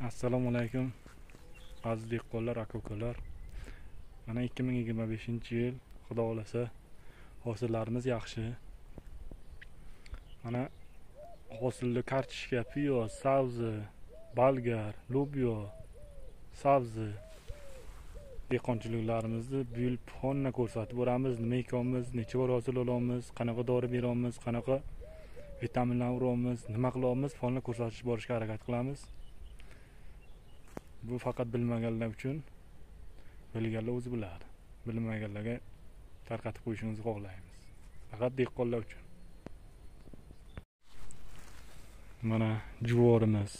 Assalomu alaykum aziz dehqonlar, aka-ukalar. Mana 2025-yil, xudo xolasa hosillarimiz yaxshi. Mana hosilli kartoshka, piyoz, sabzi, balgar, lobyo, sabzi dehqonchiliklarimizni bu yil fonna ko'rsatib boramiz. Nima ekanmiz, necha bor hosil olamiz, qanaqa dori beramiz, qanaqa vitaminlar uramiz, nima qilamiz, fonna ko'rsatib borishga harakat qilamiz. Bu faqat bilmaganlar uchun, bilganlar o'zi biladi. Bilmaganlarga tarqatib qo'yishimizni xohlaymiz. Faqat dehqonlar uchun. Mana juvorimiz.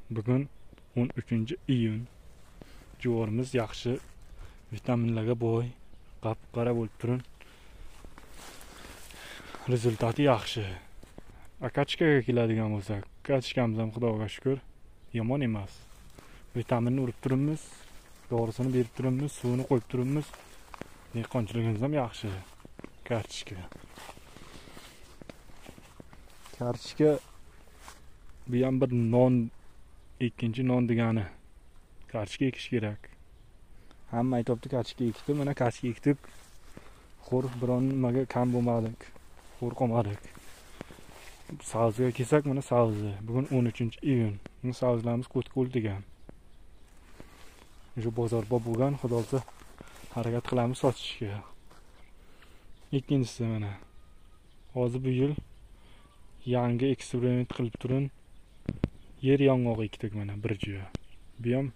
Bugun 13-iyun. Juvorimiz yaxshi, vitaminlarga boy, qap-qara bo'lib turib, rezultati yaxshi. Akachkaga keladigan bo'lsak, akachkamiz ham Xudoga shukr, yomon emas. Vitaminni urib turibmiz, dorisini berib turibmiz, suvini qo'yib turibmiz. Dehqonchiligimiz ham yaxshi. Kartoshka bu ham bir non, ikkinchi non degani. Kartoshka ekish kerak. Hamma aytibdi kartoshka ekdi, mana kartoshka ekdik. Xo'r biron nimaga kam bo'lmadik. Xo'r qolmadik. Sabziga kelsak, mana sabzi. Bugun 13-iyun. Bu sabzilarimiz qo'l degan. Shu bozor bo'lgan, xudosa harakat qilamiz sotishga. Ikkinchisi mana. Hozir bu yil yangi eksperiment qilib turin. Yer yong'oq ekdik mana bir joy. Bu ham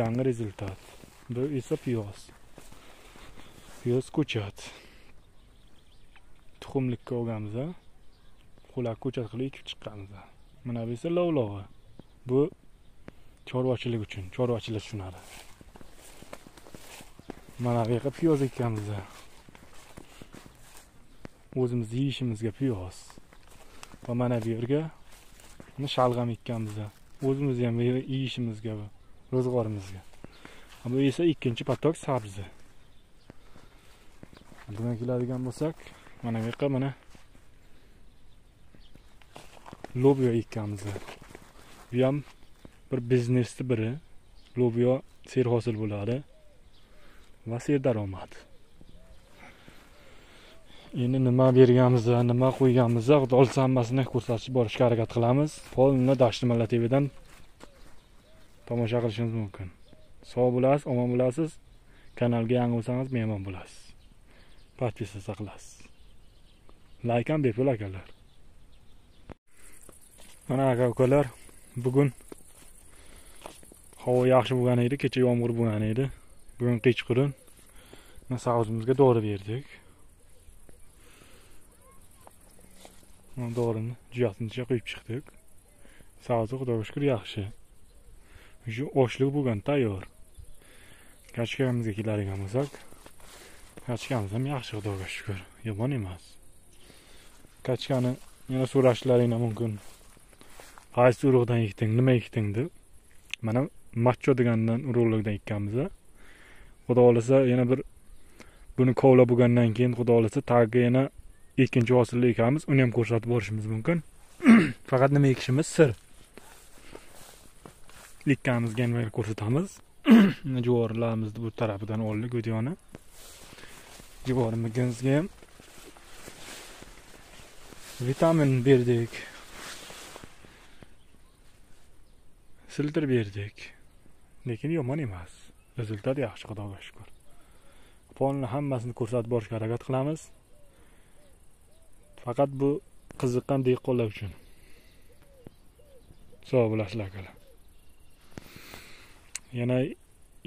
yangi rezultat. Bu esa piyoz. Piyoz ko'chat. Tuxumlikka olganmiz, qo'lak ko'chat qilib ekib chiqqanmiz. Mana bu esa lovlova. Bu chorvachilik uchun, chorvachilar tushunadi. Mana bu yerga piyoz ekkanmiz. O'zimiz yeyishimizga piyoz. Va mana bu yerga shalg'am ekkanmiz. O'zimiz ham yeyishimizga, ro'zg'orimizga. Bu esa ikkinchi patok sabzi. Bunga keladigan bo'lsak, mana bu yerga mana lobyo ekkanmiz. Bu ham bir biznesni biri. Lobyo ser hosil bo'ladi va ser daromad. Endi nima berganmiz, nima qo'yganmiz, xudo xolasa hammasini ko'rsatib borishga harakat qilamiz. Polni Dashtmalla TVdan tomosha qilishingiz mumkin. Sog' bo'lasiz, omon bo'lasiz. Kanalga yangi bo'lsangiz mehmon bo'lasiz. Podpisatsiya qilasiz. Like ham bepul akalar. Mana aka-ukalar, bugun havo yaxshi bo'lgan edi, kecha yomg'ir bo'lgan edi. Bugun kechqurun sabzimizga dori berdik. Dorini juyatinicha qo'yib chiqdik. Sabzi Xudoga shukr yaxshi. Shu oshlik bo'lgan tayyor. Kartoshkamizga keladigan bo'lsak, kartoshkamiz ham yaxshi Xudoga shukr, yomon emas. Kartoshkani yana so'rashlaringiz mumkin. Qaysi urug'dan ekding, nima ekding deb. Mana macho degandan urug'likdan ekkanmiz. Xudo xolasa yana bir buni kovla bo'lgandan keyin xudo xolasa tagiga yana ikkinchi hosilni ekamiz, uni ham ko'rsatib borishimiz mumkin. Faqat nima ekishimiz sir. Ekkamizga ham ko'rsatamiz. Juvorlarimizni bu tarafidan oldik videoni. Juvorimizga ham vitamin berdik. Siltir berdik. Lekin yomon emas. Rezultat yaxshi, Xudoga shukr. Polni hammasini ko'rsatib borishga harakat qilamiz. Faqat bu qiziqqan dehqonlar uchun. Sog' bo'lasizlar akalar. Yana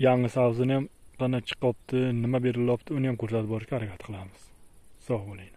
yangi sabzini ham qana chiqibdi, nima berilyapti, uni ham ko'rsatib borishga harakat qilamiz. Sog' bo'ling.